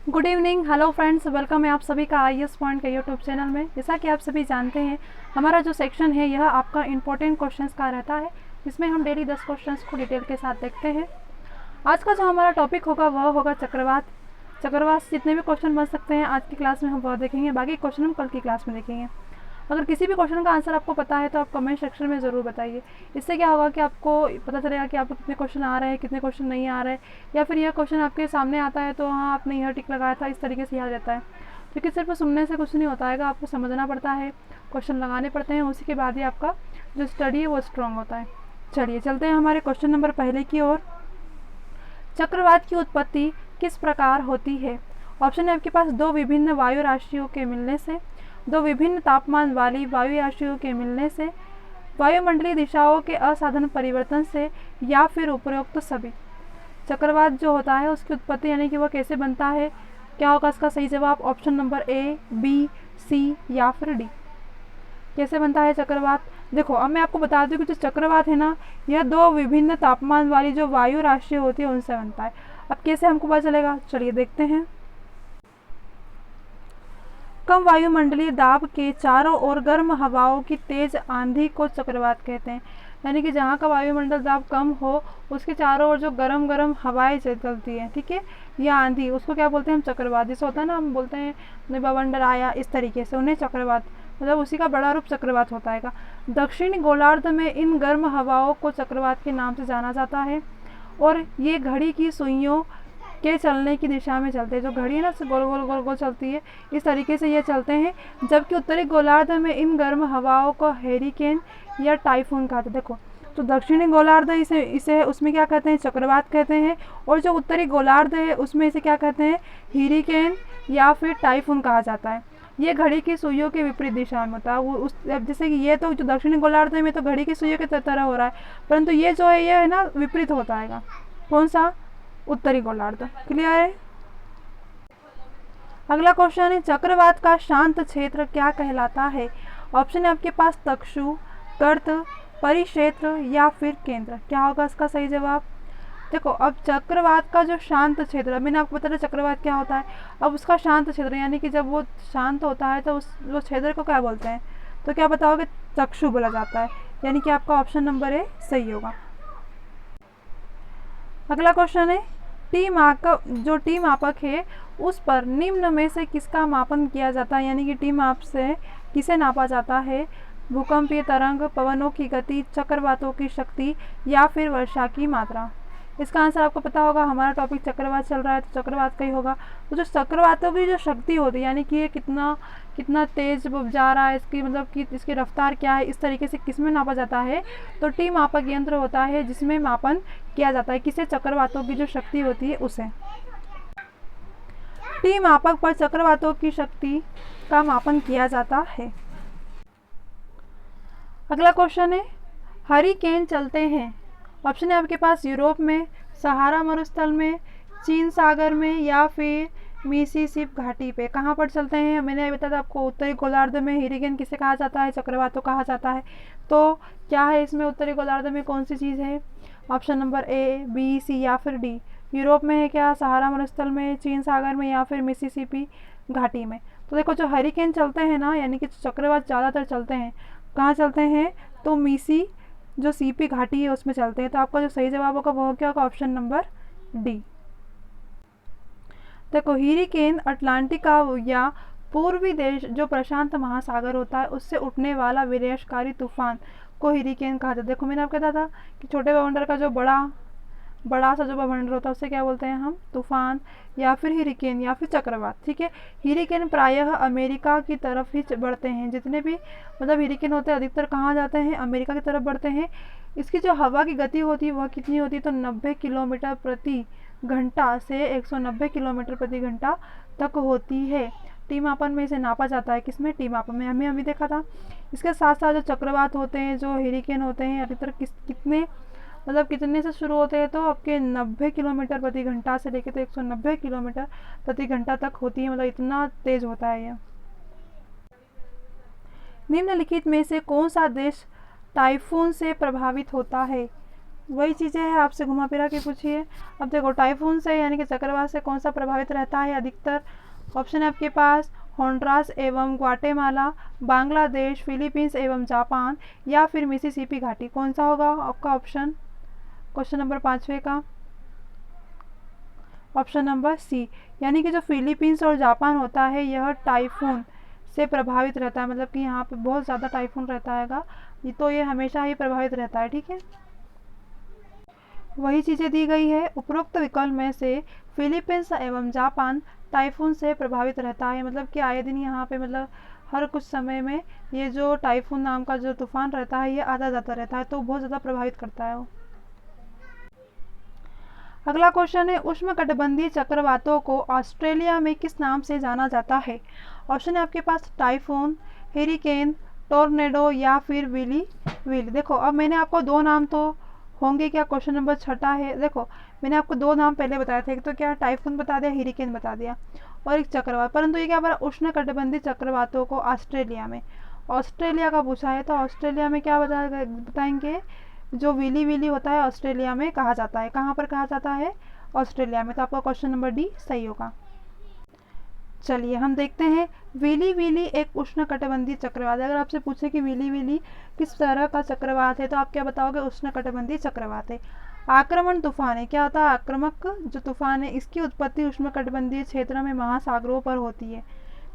Good evening, hello friends, welcome है आप सभी का IAS पॉइंट के यूट्यूब चैनल में। जैसा कि आप सभी जानते हैं, हमारा जो सेक्शन है यह आपका इंपॉर्टेंट क्वेश्चंस का रहता है, जिसमें हम डेली 10 क्वेश्चंस को डिटेल के साथ देखते हैं। आज का जो हमारा टॉपिक होगा वह होगा चक्रवात। चक्रवात से जितने भी क्वेश्चन बन सकते हैं आज की क्लास में हम वह देखेंगे, बाकी क्वेश्चन हम कल की क्लास में देखेंगे। अगर किसी भी क्वेश्चन का आंसर आपको पता है तो आप कमेंट सेक्शन में ज़रूर बताइए। इससे क्या होगा कि आपको पता चलेगा कि आपको कितने क्वेश्चन आ रहे हैं, कितने क्वेश्चन नहीं आ रहे हैं, या फिर यह क्वेश्चन आपके सामने आता है तो हाँ आपने यह टिक लगाया था, इस तरीके से याद रहता है। क्योंकि सिर्फ सुनने से कुछ नहीं होता है, आपको समझना पड़ता है, क्वेश्चन लगाने पड़ते हैं, उसी के बाद ही आपका जो स्टडी है वो स्ट्रॉन्ग होता है। चलिए चलते हैं हमारे क्वेश्चन नंबर पहले की ओर। चक्रवात की उत्पत्ति किस प्रकार होती है? ऑप्शन है आपके पास दो विभिन्न वायु राशियों के मिलने से, दो विभिन्न तापमान वाली वायु राशियों के मिलने से, वायुमंडलीय दिशाओं के असाधारण परिवर्तन से, या फिर उपरोक्त सभी। चक्रवात जो होता है उसकी उत्पत्ति यानी कि वह कैसे बनता है, क्या होगा इसका सही जवाब? ऑप्शन नंबर ए, बी, सी या फिर डी। कैसे बनता है चक्रवात? देखो, अब मैं आपको बता दूं कि जो चक्रवात है ना, यह दो विभिन्न तापमान वाली जो वायु राशि होती है उनसे बनता है। अब कैसे हमको पता चलेगा, चलिए देखते हैं। कम वायुमंडलीय दाब के चारों ओर गर्म हवाओं की तेज आंधी को चक्रवात कहते हैं। यानी कि जहाँ का वायुमंडल दाब कम हो उसके चारों ओर जो गर्म गर्म हवाएं चलती हैं, ठीक है, या आंधी, उसको क्या बोलते हैं हम? चक्रवात। जैसे होता है ना, हम बोलते हैं बवंडर आया, इस तरीके से उन्हें चक्रवात, मतलब उसी का बड़ा रूप चक्रवात होता है। दक्षिणी गोलार्ध में इन गर्म हवाओं को चक्रवात के नाम से जाना जाता है और ये घड़ी की सुइयों के चलने की दिशा में चलते हैं। जो घड़ी है ना, गोल गोल गोल गोल चलती है, इस तरीके से ये चलते हैं। जबकि उत्तरी गोलार्ध में इन गर्म हवाओं को हेरिकेन या टाइफून कहते हैं। देखो, तो दक्षिणी गोलार्ध इसे उसमें क्या कहते हैं? चक्रवात कहते हैं। और जो उत्तरी गोलार्ध है उसमें इसे क्या कहते हैं? हेरिकेन या फिर टाइफून कहा जाता है। ये घड़ी की सुइयों के विपरीत दिशा में होता है। वो उस जैसे कि ये तो जो दक्षिणी गोलार्ध में तो घड़ी की सुइयों के तरह हो रहा है, परंतु ये जो है ये है ना विपरीत होता है। कौन सा? उत्तरी गोलार्ध। क्लियर है? अगला क्वेश्चन है, चक्रवात का शांत क्षेत्र क्या कहलाता है? ऑप्शन है आपके पास तक्षु, गर्त, परिक्षेत्र या फिर केंद्र। क्या होगा इसका सही जवाब? देखो, अब चक्रवात का जो शांत क्षेत्र, मैंने आपको बताया चक्रवात क्या होता है, अब उसका शांत क्षेत्र यानी कि जब वो शांत होता है तो उस वो क्षेत्र को क्या बोलते हैं? तो क्या बताओगे? चक्षु बोला जाता है। यानी कि आपका ऑप्शन नंबर ए सही होगा। अगला क्वेश्चन है, टी मापक है उस पर निम्न में से किसका मापन किया जाता है? यानी कि टी माप से किसे नापा जाता है? भूकंपीय तरंग, पवनों की गति, चक्रवातों की शक्ति या फिर वर्षा की मात्रा। इसका आंसर आपको पता होगा, हमारा टॉपिक चक्रवात चल रहा है तो चक्रवात का ही होगा। तो जो चक्रवातों की जो शक्ति होती है, यानी कि ये कितना कितना तेज जा रहा है, इसकी मतलब कि इसकी रफ्तार क्या है, इस तरीके से किसमें नापा जाता है? तो टी मापक यंत्र होता है जिसमें मापन किया जाता है। किसे? चक्रवातों की जो शक्ति होती है उसे। टी मापक पर चक्रवातों की शक्ति का मापन किया जाता है। अगला क्वेश्चन है, हरिकेन चलते हैं। ऑप्शन है आपके पास यूरोप में, सहारा मरुस्थल में, चीन सागर में या फिर मिसिसिपी घाटी पे। कहाँ पर चलते हैं? मैंने बताया था आपको, उत्तरी गोलार्ध में। हेरिकेन किसे कहा जाता है? चक्रवातों कहा जाता है। तो क्या है इसमें? उत्तरी गोलार्ध में कौन सी चीज़ है? ऑप्शन नंबर ए, बी, सी या फिर डी। यूरोप में है क्या? सहारा मरुस्थल में, चीन सागर में या फिर मिसिसिपी घाटी में। तो देखो, जो हरिकेन चलते हैं ना, यानी कि चक्रवात ज़्यादातर चलते हैं, कहाँ चलते हैं? तो मिसी जो सीपी घाटी है उसमें चलते हैं। तो आपका जो सही जवाब होगा वो क्या होगा? Option number D. देखो, हेरिकेन अटलांटिका या पूर्वी देश जो प्रशांत महासागर होता है उससे उठने वाला विनाशकारी तूफान को हेरिकेन कहा जाता है। देखो, मैंने आपको कहा था कि छोटे बवंडर का जो बड़ा सा जो बवंडर होता है उससे क्या बोलते हैं हम? तूफान या फिर हेरिकेन या फिर चक्रवात। ठीक है, हेरिकेन प्रायः अमेरिका की तरफ ही बढ़ते हैं। जितने भी मतलब हेरिकेन होते हैं अधिकतर कहाँ जाते हैं? अमेरिका की तरफ बढ़ते हैं। इसकी जो हवा की गति होती है वह कितनी होती है? तो 90 किलोमीटर प्रति घंटा से 190 किलोमीटर प्रति घंटा तक होती है। टी मापन में इसे नापा जाता है। किसमें? टी मापन में। हमें अभी देखा था। इसके साथ साथ जो चक्रवात होते हैं, जो हेरिकेन होते हैं, अधिकतर कितने मतलब कितने से शुरू होते हैं? तो आपके 90 किलोमीटर प्रति घंटा से लेकर तो 190 किलोमीटर प्रति घंटा तक होती है। मतलब इतना तेज होता है यह। निम्नलिखित में से कौन सा देश टाइफून से प्रभावित होता है? वही चीज़ें हैं, आपसे घुमा फिरा के पूछिए। अब देखो, टाइफून से यानी कि चक्रवात से कौन सा प्रभावित रहता है अधिकतर? ऑप्शन है आपके पास होंडुरास एवं ग्वाटेमाला, बांग्लादेश, फिलीपींस एवं जापान, या फिर मिसिसिपी घाटी। कौन सा होगा आपका ऑप्शन क्वेश्चन नंबर 5वें का? ऑप्शन नंबर सी, यानी कि जो फिलीपींस और जापान होता है यह टाइफून से प्रभावित रहता है, मतलब कि यहाँ पे बहुत ज़्यादा टाइफून रहता है, तो ये हमेशा ही प्रभावित रहता है। ठीक है, वही चीज़ें दी गई है। उपरोक्त विकल्प में से फिलीपींस एवं जापान टाइफून से प्रभावित रहता है, मतलब कि आए दिन यहाँ पे मतलब हर कुछ समय में ये जो टाइफून नाम का जो तूफान रहता है ये आता जाता रहता है, तो बहुत ज़्यादा प्रभावित करता है वो। अगला क्वेश्चन है, उष्णकटिबंधीय चक्रवातों को ऑस्ट्रेलिया में किस नाम से जाना जाता है? ऑप्शन है आपके पास टाइफून, हेरिकेन, टोर्नेडो, या फिर विली विली। देखो, अब मैंने आपको दो नाम तो होंगे क्या, क्वेश्चन नंबर 6 है। देखो, मैंने आपको दो नाम पहले बताए थे, एक तो क्या टाइफून बता दिया, हेरिकेन बता दिया, और एक चक्रवात। परंतु ये क्या बोला, उष्णकटिबंधीय चक्रवातों को ऑस्ट्रेलिया में, ऑस्ट्रेलिया का पूछा है, तो ऑस्ट्रेलिया में क्या बताएंगे, जो विली विली होता है ऑस्ट्रेलिया में कहा जाता है। कहाँ पर कहा जाता है? ऑस्ट्रेलिया में। तो आपका क्वेश्चन नंबर डी सही होगा। चलिए हम देखते हैं, विली विली एक उष्णकटिबंधीय चक्रवात है। अगर आपसे पूछे कि विली विली किस तरह का चक्रवात है, तो आप क्या बताओगे? उष्णकटिबंधीय चक्रवात है। आक्रमण तूफान है, क्या होता है? आक्रामक जो तूफान है, इसकी उत्पत्ति उष्णकटिबंधीय क्षेत्रों में महासागरों पर होती है।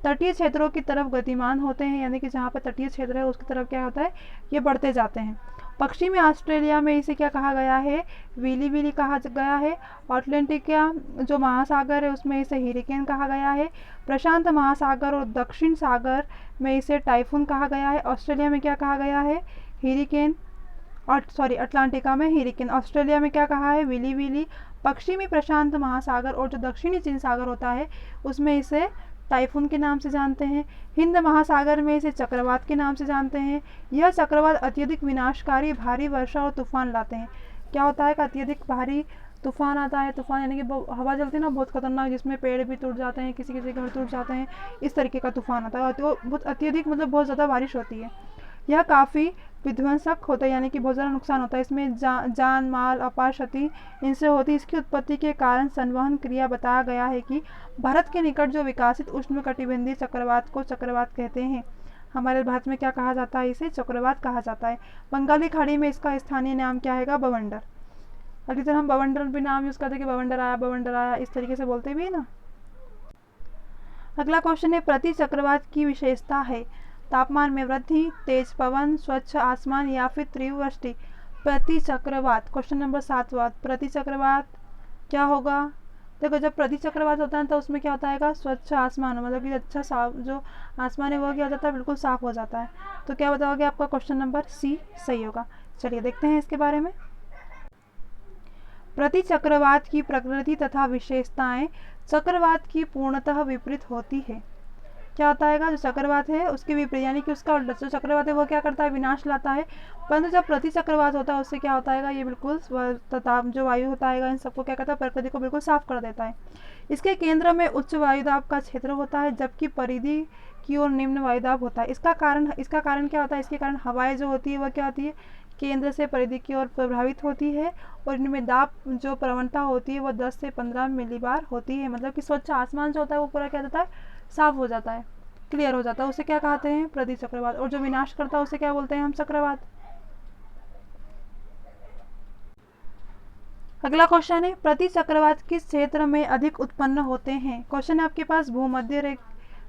तटीय क्षेत्रों की तरफ गतिमान होते हैं, यानी कि जहाँ पर तटीय क्षेत्र है उसकी तरफ क्या होता है, ये बढ़ते जाते हैं। पश्चिमी ऑस्ट्रेलिया में इसे क्या कहा गया है? विली विली कहा गया है। अटलांटिक का जो महासागर है उसमें इसे हेरिकेन कहा गया है। प्रशांत महासागर और दक्षिण सागर में इसे टाइफून कहा गया है। ऑस्ट्रेलिया में क्या कहा गया है? हेरिकेन, और सॉरी अटलांटिका में हेरिकेन। ऑस्ट्रेलिया में क्या कहा है? Willy willy. पश्चिमी प्रशांत महासागर और जो दक्षिणी चीन सागर होता है उसमें इसे टाइफून के नाम से जानते हैं। हिंद महासागर में इसे चक्रवात के नाम से जानते हैं। यह चक्रवात अत्यधिक विनाशकारी भारी वर्षा और तूफान लाते हैं। क्या होता है? अत्यधिक भारी तूफान आता है। तूफान यानी कि हवा चलती है ना बहुत खतरनाक, जिसमें पेड़ भी टूट जाते हैं, किसी किसी घर टूट जाते हैं, इस तरीके का तूफान आता है। तो बहुत अत्यधिक मतलब बहुत ज़्यादा बारिश होती है। यह काफ़ी विध्वंसक होता है, यानी कि बहुत ज़्यादा नुकसान होता है इसमें, जान माल अपार क्षति इनसे होती है। इसकी उत्पत्ति के कारण संवहन क्रिया बताया गया है कि भारत के निकट जो विकसित उष्णकटिबंधीय चक्रवात को चक्रवात कहते हैं। हमारे भारत में क्या कहा जाता है? इसे चक्रवात कहा जाता है। बंगाली खाड़ी में इसका स्थानीय नाम क्या है? बवंडर। अधिकतर हम बवंडर भी नाम यूज़ करते हैं कि बवंडर आया, इस तरीके से बोलते भी है ना। अगला क्वेश्चन है, प्रति चक्रवात की विशेषता है। तापमान में वृद्धि, तेज पवन, स्वच्छ आसमान, या फिर तीव्र वृष्टि। प्रति चक्रवात, क्वेश्चन नंबर 7वां, प्रति चक्रवात क्या होगा? देखो, जब प्रति चक्रवात होता है तो उसमें क्या होता है? स्वच्छ आसमान, मतलब कि अच्छा साफ जो आसमान है वो क्या हो जाता है? बिल्कुल साफ हो जाता है। तो क्या बताओगे? आपका क्वेश्चन नंबर सी सही होगा। चलिए देखते हैं इसके बारे में। प्रति चक्रवात की प्रकृति तथा विशेषताएं चक्रवात की पूर्णतः विपरीत होती है। क्या होता है? जो चक्रवात है उसके विपरीत, यानी कि उसका उल्टा। जो चक्रवात है वो क्या करता है? विनाश लाता है। परंतु जब प्रति चक्रवात होता है उससे क्या होता है? ये बिल्कुल जो वायु होता है इन सबको क्या करता है? प्रकृति को बिल्कुल साफ कर देता है। इसके केंद्र में उच्च वायुदाब का क्षेत्र होता है, जबकि परिधि की ओर निम्न वायुदाब होता है। इसका कारण क्या होता है? इसके कारण हवाएं जो होती है वह क्या होती है? केंद्र से परिधि की ओर प्रभावित होती है, और इनमें दाब जो प्रवणता होती है वो 10 से 15 मिलीबार होती है। मतलब कि स्वच्छ आसमान जो होता है वो पूरा क्या होता है? साफ हो जाता है, क्लियर हो जाता है। उसे क्या कहते हैं? प्रति चक्रवात। और जो विनाश करता है उसे क्या बोलते हैं हम? चक्रवात। अगला क्वेश्चन है, प्रति चक्रवात किस क्षेत्र में अधिक उत्पन्न होते हैं? क्वेश्चन है आपके पास भूमध्य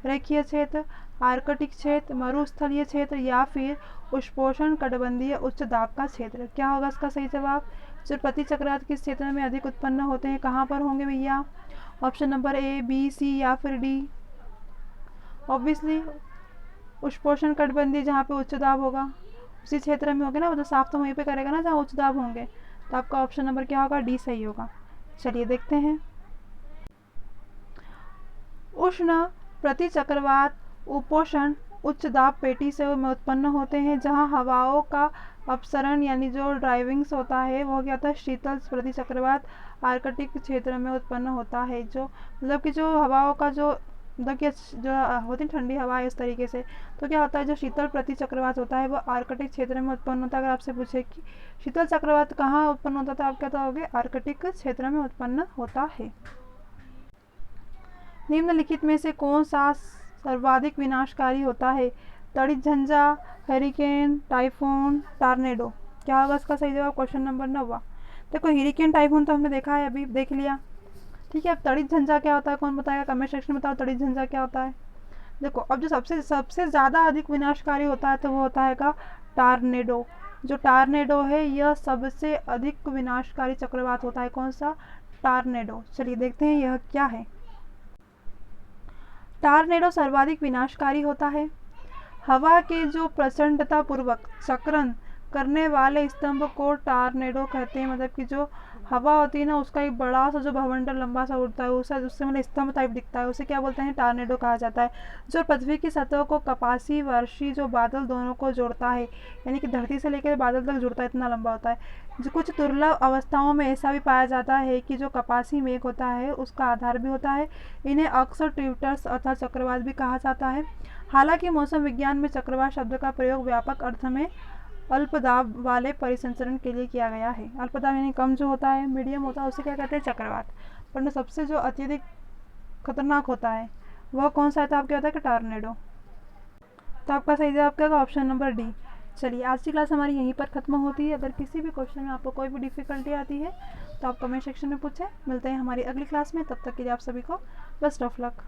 रेखीय क्षेत्र, आर्कटिक क्षेत्र, मरुस्थलीय क्षेत्र, या फिर उष्णोष्ण कटिबंधीय उच्च दाब का क्षेत्र। क्या होगा इसका सही जवाब? जो प्रति चक्रवात किस क्षेत्र में अधिक उत्पन्न होते हैं, कहाँ पर होंगे भैया? ऑप्शन नंबर ए, बी, सी, या फिर डी। ऑब्वियसली उष्णोष्ण कटिबंधीय जहाँ पे उच्च दाब होगा उसी क्षेत्र में होगा ना, मतलब साफ तो वहीं पे करेगा ना जहाँ उच्च दाब होंगे। तो आपका ऑप्शन नंबर क्या होगा? डी सही होगा। चलिए देखते हैं। उष्ण प्रति चक्रवात उपोष्ण उच्च दाब पेटी से उत्पन्न होते हैं, जहां हवाओं का अपसरण यानी जो ड्राइविंग्स होता है वो क्या होता है? शीतल प्रति चक्रवात आर्कटिक क्षेत्र में उत्पन्न होता है। जो मतलब कि जो हवाओं का जो मतलब कि जो होती है ठंडी हवा है इस तरीके से, तो क्या होता है जो शीतल प्रति चक्रवात होता है वो आर्कटिक क्षेत्र में उत्पन्न होता है। अगर आपसे पूछे कि शीतल चक्रवात कहाँ उत्पन्न होता था, आप क्या बताओगे, आर्कटिक क्षेत्र में उत्पन्न होता है। निम्नलिखित में से कौन सा सर्वाधिक विनाशकारी होता है, तड़ित झंझा, हरिकेन, टाइफून, टॉर्नेडो। क्या होगा इसका सही जवाब, क्वेश्चन नंबर 9। देखो हरिकेन टाइफून तो हमने देखा है, अभी देख लिया, ठीक है। अब तड़ित झंझा क्या होता है, कौन बताएगा, कमेंट सेक्शन में बताओ तड़ित झंझा क्या होता है। देखो अब जो सबसे सबसे ज़्यादा अधिक विनाशकारी होता है तो वो होता है का टॉर्नेडो। जो टॉर्नेडो है यह सबसे अधिक विनाशकारी चक्रवात होता है, कौन सा, टॉर्नेडो। चलिए देखते हैं यह क्या है। टॉर्नेडो सर्वाधिक विनाशकारी होता है। हवा के जो प्रचंडता पूर्वक चक्रण करने वाले स्तंभ को टॉर्नेडो कहते हैं। मतलब कि जो हवा होती है ना उसका एक बड़ा सा जो भवंडर लंबा सा उड़ता है उससे मतलब स्तंभ टाइप दिखता है, उसे क्या बोलते हैं, टॉर्नेडो कहा जाता है। जो पृथ्वी की सतह को कपासी वर्षी जो बादल दोनों को जोड़ता है, यानी कि धरती से लेकर बादल तक जुड़ता है, इतना लंबा होता है। जो कुछ दुर्लभ अवस्थाओं में ऐसा भी पाया जाता है कि जो कपासी मेघ होता है उसका आधार भी होता है। इन्हें अक्सर ट्यूटर्स अर्थात चक्रवात भी कहा जाता है। हालांकि मौसम विज्ञान में चक्रवात शब्द का प्रयोग व्यापक अर्थ में अल्पदाब वाले परिसंचरण के लिए किया गया है। अल्पदाब यानी कम जो होता है, मीडियम होता है, उसे क्या कहते हैं, चक्रवात। पर सबसे जो अत्यधिक खतरनाक होता है वह कौन सा है, तो आपको क्या होता है कि टॉर्नेडो। तो आपका सही जवाब क्या होगा, ऑप्शन नंबर डी। चलिए आज की क्लास हमारी यहीं पर खत्म होती है। अगर किसी भी क्वेश्चन में आपको कोई भी डिफिकल्टी आती है तो आप कमेंट सेक्शन में पूछें। मिलते हैं हमारी अगली क्लास में, तब तक के लिए आप सभी को बेस्ट ऑफ लक।